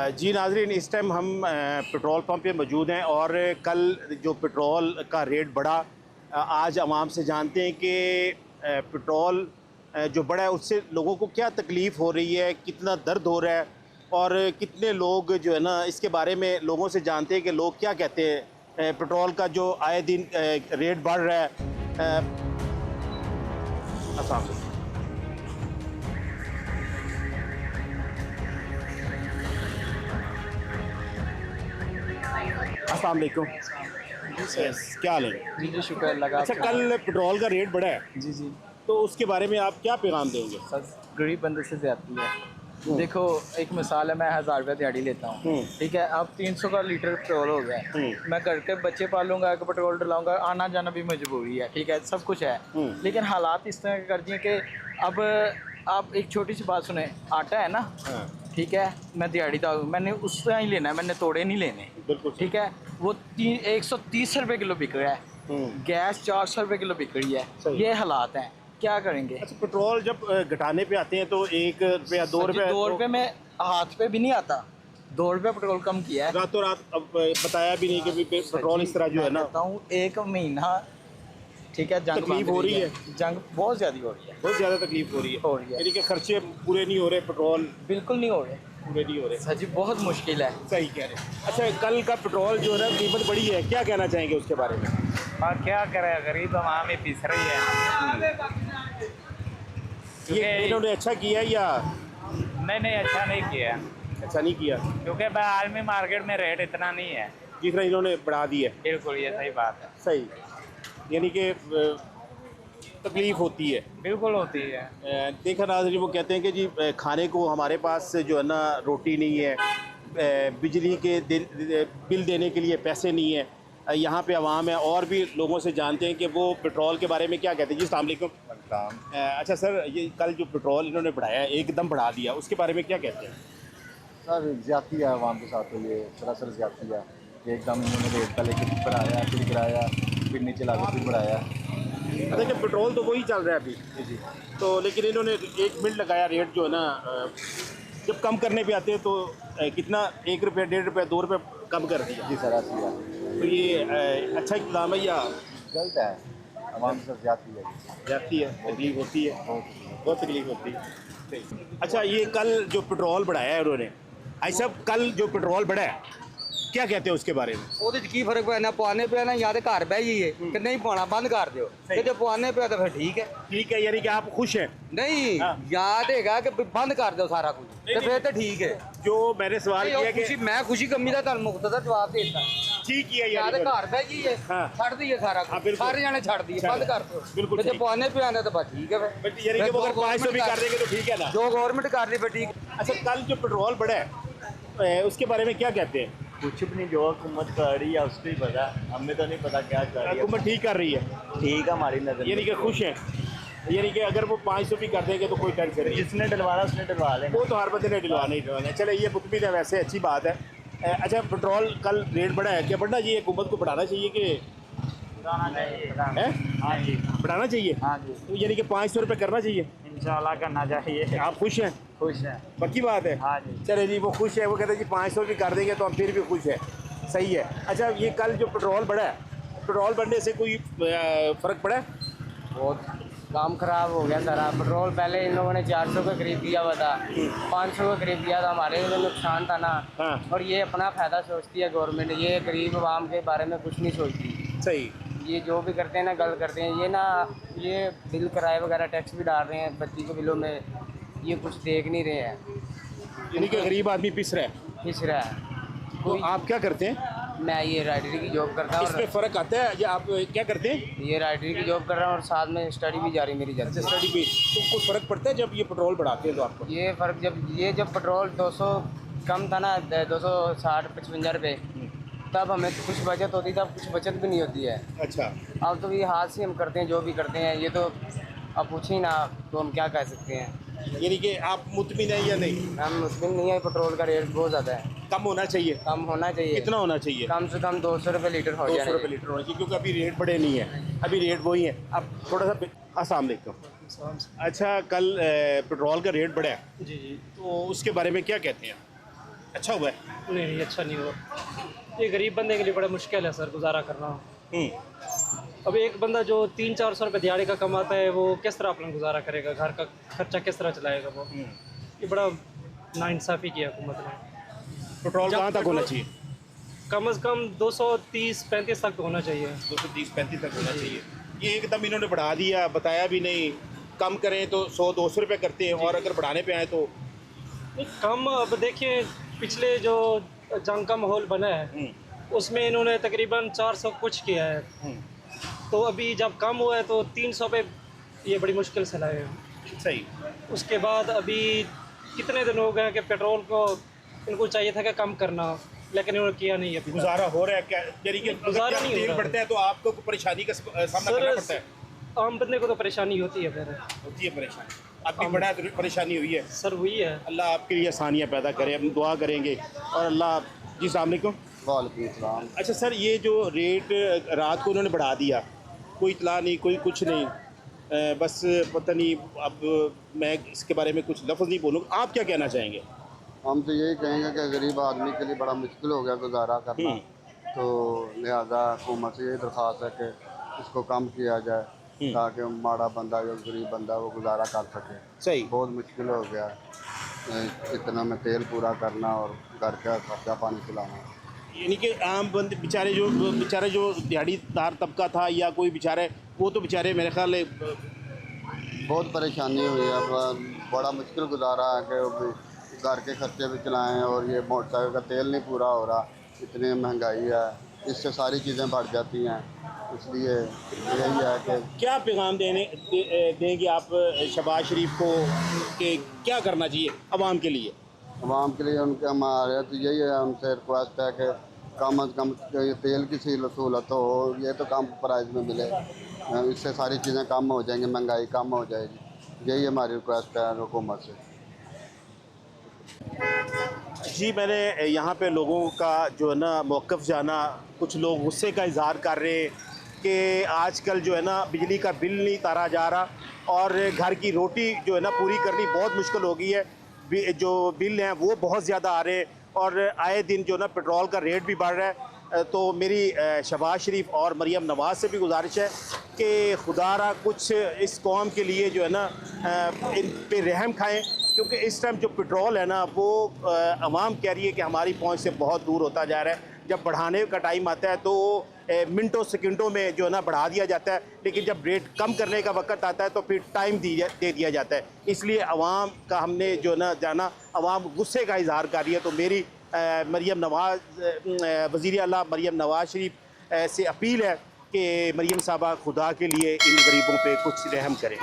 जी नाज़रीन, इस टाइम हम पेट्रोल पंप पे मौजूद हैं और कल जो पेट्रोल का रेट बढ़ा, आज आवाम से जानते हैं कि पेट्रोल जो बढ़ा है उससे लोगों को क्या तकलीफ़ हो रही है, कितना दर्द हो रहा है और कितने लोग जो है ना इसके बारे में लोगों से जानते हैं कि लोग क्या कहते हैं। पेट्रोल का जो आए दिन रेट बढ़ रहा है। अस्सलाम वालेकुम। अस्सलाम वालेकुम। क्या हाल है? जी शुक्र अल्लाह का। अच्छा, कल पेट्रोल का रेट बढ़ा है जी जी तो उसके बारे में आप क्या पैगाम देंगे? सर, गरीब बंदे से ज़्यादती है। देखो, एक मिसाल है, मैं 1000 रुपये दिहाड़ी लेता हूँ, ठीक है। अब 300 का लीटर पेट्रोल हो गया है। मैं घर के बच्चे पालूंगा, पेट्रोल डलाऊंगा, आना जाना भी मजबूरी है, ठीक है, सब कुछ है। लेकिन हालात इस तरह के कर दिए कि अब आप एक छोटी सी बात सुने, आटा है ना, ठीक है, मैं दिहाड़ीदार हूँ, मैंने उस तरह ही लेना है, मैंने तोड़े नहीं लेने, बिल्कुल ठीक है। वो 130 रुपये किलो बिक रहा है, गैस 400 रुपये किलो बिक रही है। ये हालात हैं, क्या करेंगे? अच्छा, पेट्रोल जब घटाने पे आते हैं तो 1 रुपया 2 रुपये 2 रुपये में हाथ पे भी नहीं आता। 2 रुपये पेट्रोल कम किया है, रातों रात अब बताया भी नहीं कि पेट्रोल इस तरह जो है ना। कहता हूँ एक महीना, ठीक है, जंग तकलीफ हो रही है, जंग बहुत ज़्यादा हो रही है, बहुत ज़्यादा तकलीफ हो रही है। यानी कि खर्चे पूरे नहीं हो रहे, पेट्रोल बिल्कुल नहीं हो रहे, पूरे नहीं हो रहे। सर जी बहुत मुश्किल है। सही कह रहे हैं। अच्छा, कल का पेट्रोल जो है ना कीमत बढ़ी है, क्या कहना चाहेंगे उसके बारे में? और क्या करें, गरीब आवाम ही पिस रही है। ये इन्होंने अच्छा किया है या नहीं, अच्छा नहीं किया, अच्छा नहीं किया? क्योंकि आलमी मार्केट में रेट इतना नहीं है जितना इन्होंने बढ़ा दिया। बिल्कुल, ये सही बात है। सही, यानी कि तकलीफ़ होती है, बिल्कुल होती है। देखा नाज़रीन, वो कहते हैं कि जी खाने को हमारे पास जो है ना रोटी नहीं है, बिजली के बिल देने के लिए पैसे नहीं है। यहाँ पे आवाम है और भी लोगों से जानते हैं कि वो पेट्रोल के बारे में क्या कहते हैं। जी अस्सलाम वालेकुम। अच्छा सर, ये कल जो पेट्रोल इन्होंने बढ़ाया, एकदम बढ़ा दिया, उसके बारे में क्या कहते हैं? सर ज्यादती है आवाम के साथ, तो ये सरासर ज्यादती है कि एकदम इन्होंने रेट पहले बढ़ाया, फिर गिराया, फिर नीचे लाके फिर बढ़ाया। अच्छा, जब पेट्रोल तो वही चल रहा है अभी जी, तो, लेकिन इन्होंने 1 मिनट लगाया रेट जो है ना, जब कम करने पे आते हैं तो कितना 1 रुपया 1.5 रुपया 2 रुपये कम कर दिया। जी सर, ऐसी है। तो ये अच्छा इक़दाम है या गलत है? आवाम के साथ ज्यादती है, जाती है, तकलीफ होती है, बहुत तकलीफ होती है। अच्छा, ये कल जो पेट्रोल बढ़ाया है उन्होंने, ऐसा कल जो पेट्रोल बढ़ा है क्या कहते हैं उसके बारे में? ਉਹਦੇ ਚ ਕੀ ਫਰਕ ਪੈਣਾ? ਪਵਾਨੇ ਪਿਆ ਨਾ, ਜਾਂ ਤੇ ਘਰ ਬਹਿ ਜਾਈਏ ਕਿ ਨਹੀਂ ਪਾਉਣਾ, ਬੰਦ ਕਰ ਦਿਓ। ਤੇ ਜੇ ਪਵਾਨੇ ਪਿਆ ਤਾਂ ਫਿਰ ਠੀਕ ਹੈ। ठीक है, यानी कि आप खुश हैं? ਨਹੀਂ हाँ। ਯਾਦ ਹੈਗਾ ਕਿ ਬੰਦ ਕਰ ਦਿਓ ਸਾਰਾ ਕੁਝ, ਤੇ ਫਿਰ ਤਾਂ ਠੀਕ ਹੈ। जो मैंने सवाल किया कि ਖੁਸ਼ੀ, ਮੈਂ ਖੁਸ਼ੀ ਕਮੀ ਦਾ ਤੁਹਾਨੂੰ ਮੁਖਤਸਰ ਜਵਾਬ ਦੇ ਦਿੱਤਾ। ठीक ही है ਜਾਂ ਤੇ यानी ਘਰ ਬਹਿ ਜਾਈਏ, हाँ। ਛੱਡ ਦਈਏ ਸਾਰਾ हाँ, ਕੁਝ, बिल्कुल। ਸਾਰੇ ਜਾਣੇ ਛੱਡ ਦਈਏ, ਬੰਦ ਕਰ ਦਿਓ। बिल्कुल ਤੇ ਜੇ ठीक। ਪਵਾਨੇ ਪਿਆ ਤਾਂ ਬਸ ठीक है। बट यानी कि वो अगर 500 भी कर देंगे तो ठीक है ना? ਜੋ ਗਵਰਨमेंट कर रही है ठीक। अच्छा, कल जो पेट्रोल बढ़ा है उसके बारे में क्या कहते हैं? कुछ भी नहीं, जो हुकूमत कर रही है उसको ही पता, हमें तो नहीं पता क्या कर रही हुकूमत ठीक कर रही है, है। ठीक है हमारी नजर, यानी कि खुश है, यानी कि अगर वो 500 भी कर देंगे तो कोई टेंशन नहीं। जिसने डलवाना उसने डलवा लेना। वो तो हर बंदे ने डलवाना ही डलवाना है। चले, ये मुतमिन है, वैसे अच्छी बात है। अच्छा, पेट्रोल कल रेट बढ़ा है, क्या बढ़ना चाहिए? हुकूमत को बढ़ाना चाहिए कि हाँ जी, बढ़ाना चाहिए? हाँ जी, तो यानी कि 500 रुपये करना चाहिए। इंशाल्लाह करना चाहिए। आप खुश हैं? खुश है। पक्की बात है? हाँ जी। चले जी, वो खुश है, वो कहते हैं जी 500 भी कर देंगे तो हम फिर भी खुश है। सही है। अच्छा, ये कल जो पेट्रोल बढ़ा है, पेट्रोल बढ़ने से कोई फ़र्क पड़ा है? बहुत काम खराब हो गया सारा। पेट्रोल पहले इन लोगों ने 400 के करीब दिया हुआ था, 500 के करीब दिया था, हमारे लिए नुकसान था ना। हाँ। और ये अपना फ़ायदा सोचती है गवर्नमेंट, ये गरीब आवाम के बारे में कुछ नहीं सोचती। सही। ये जो भी करते हैं ना, गलत करते हैं। ये ना, ये बिल किराए वगैरह टैक्स भी डाल रहे हैं बत्ती के बिलों में, ये कुछ देख नहीं रहे हैं, यानी कि गरीब आदमी पिस रहा है। पिस रहा है। तो आप क्या करते हैं? मैं ये राइडरी की जॉब करता हूँ, इसमें फ़र्क आता है या आप क्या करते हैं? ये राइडरी की जॉब कर रहा हूँ और साथ में स्टडी भी जारी मेरी जाती है। स्टडी पे तो कुछ फ़र्क पड़ता है जब ये पेट्रोल बढ़ाते हैं तो आपको? ये फ़र्क जब पेट्रोल 200 कम था ना, 260-55 रुपये, तब हमें तो कुछ बचत होती थी, अब कुछ बचत भी नहीं होती है। अच्छा। अब तो ये हाथ से हम करते हैं, जो भी करते हैं, ये तो अब पूछे ही ना, तो हम क्या कह सकते हैं। यानी कि आप मुतमिन हैं या नहीं? हम मुश्किल नहीं है, पेट्रोल का रेट बहुत ज़्यादा है, कम होना चाहिए। कम होना चाहिए। कितना होना चाहिए? कम से कम 200 रुपये लीटर हो 200 जाए। रुपये लीटर होना चाहिए, क्योंकि अभी रेट बढ़े नहीं है, अभी रेट वही है। अब थोड़ा सा अस्सलाम वालेकुम। अच्छा, कल पेट्रोल का रेट बढ़ा है जी जी, तो उसके बारे में क्या कहते हैं? अच्छा हुआ है? नहीं नहीं, अच्छा नहीं हुआ। ये गरीब बंदे के लिए बड़ा मुश्किल है सर गुजारा करना। अब एक बंदा जो 300-400 रुपये दिहाड़ी का कमाता है वो किस तरह अपना गुजारा करेगा, घर का खर्चा किस तरह चलाएगा वो। ये बड़ा नाइंसाफ़ी की हुकूमत ने। पेट्रोल कहाँ तक होना चाहिए? कम से कम 230-35 तक तो होना चाहिए। 230-35 तक होना चाहिए। ये एकदम इन्होंने बढ़ा दिया, बताया भी नहीं। कम करें तो 100-200 रुपये करते हैं, और अगर बढ़ाने पे आए तो नहीं कम। अब देखिए पिछले जो जंग का माहौल बना है उसमें इन्होंने तकरीबन 400 कुछ किया है, तो अभी जब कम हुआ है तो 300 पे ये बड़ी मुश्किल से लाए हैं। सही। उसके बाद अभी कितने दिन हो गए हैं कि पेट्रोल को इनको चाहिए था कि कम करना, लेकिन इन्होंने किया नहीं। अभी गुजारा हो रहा है क्या? यानी कि गुजारा नहीं हो तेल रहा। बढ़ता है तो आपको परेशानी का सामना करना पड़ता है? आम बंदे को तो परेशानी होती है फिर। होती है परेशानी। आपकी बड़ा परेशानी हुई है? सर हुई है। अल्लाह आपके लिए आसानियाँ पैदा करे, हम दुआ करेंगे। और अल्लाह जी अस्सलाम वालेकुम। वालेकुम सलाम। अच्छा सर, ये जो रेट रात को उन्होंने बढ़ा दिया, कोई इतला नहीं, कोई कुछ नहीं, बस पता नहीं। अब मैं इसके बारे में कुछ लफ्ज़ नहीं बोलूँगा, आप क्या कहना चाहेंगे? हम तो यही कहेंगे कि गरीब आदमी के लिए बड़ा मुश्किल हो गया गुजारा करना, तो लिहाजा हुकूमत से यही दरख्वास्त है कि इसको कम किया जाए ताकि माड़ा बंदा जो गरीब बंदा वो गुजारा कर सके। सही। बहुत मुश्किल हो गया इतना में तेल पूरा करना और घर का खर्चा पानी चलाना। यानी कि आम बंदे बेचारे जो दिहाड़ीदार तबका था या कोई बेचारे, वो तो बेचारे मेरे ख्याल है बहुत परेशानी हुई है, बड़ा मुश्किल गुजारा है कि वो घर के खर्चे भी चलाएं, और ये मोटरसाइकिल का तेल नहीं पूरा हो रहा, इतनी महंगाई है, इससे सारी चीज़ें बढ़ जाती हैं। इसलिए यही है कि क्या पैगाम देंगे आप शहबाज शरीफ को कि क्या करना चाहिए आवाम के लिए? आवाम के लिए उनके हमारे तो यही है, उनसे रिक्वेस्ट है कि कम अज़ कम ये तेल की सहूलत हो, ये तो कम प्राइस में मिले, इससे सारी चीज़ें कम हो जाएंगी, महंगाई कम हो जाएगी। यही हमारी रिक्वेस्ट है हुकूमत से। जी, मैंने यहाँ पे लोगों का जो है ना मौक़िफ़ जाना। कुछ लोग गुस्से का इज़हार कर रहे हैं कि आजकल जो है ना बिजली का बिल नहीं उतारा जा रहा, और घर की रोटी जो है ना पूरी करनी बहुत मुश्किल हो गई है। जो बिल हैं वो बहुत ज़्यादा आ रहे हैं, और आए दिन जो ना पेट्रोल का रेट भी बढ़ रहा है। तो मेरी शहबाज शरीफ और मरीम नवाज़ से भी गुजारिश है कि खुदारा कुछ इस कौम के लिए जो है ना इन पे रहम खाएं, क्योंकि इस टाइम जो पेट्रोल है ना वो आवाम कह रही है कि हमारी पहुंच से बहुत दूर होता जा रहा है। जब बढ़ाने का टाइम आता है तो मिनटों सेकंडों में जो है ना बढ़ा दिया जाता है, लेकिन जब रेट कम करने का वक्त आता है तो फिर टाइम दे दिया जाता है। इसलिए आवाम का हमने जो है ना जाना, आवाम गुस्से का इजहार कर रही है। तो मेरी मरीम नवाज़ वज़ीर आला मरीम नवाज़ शरीफ से अपील है कि मरीम साहबा खुदा के लिए इन गरीबों पे कुछ रहम करें।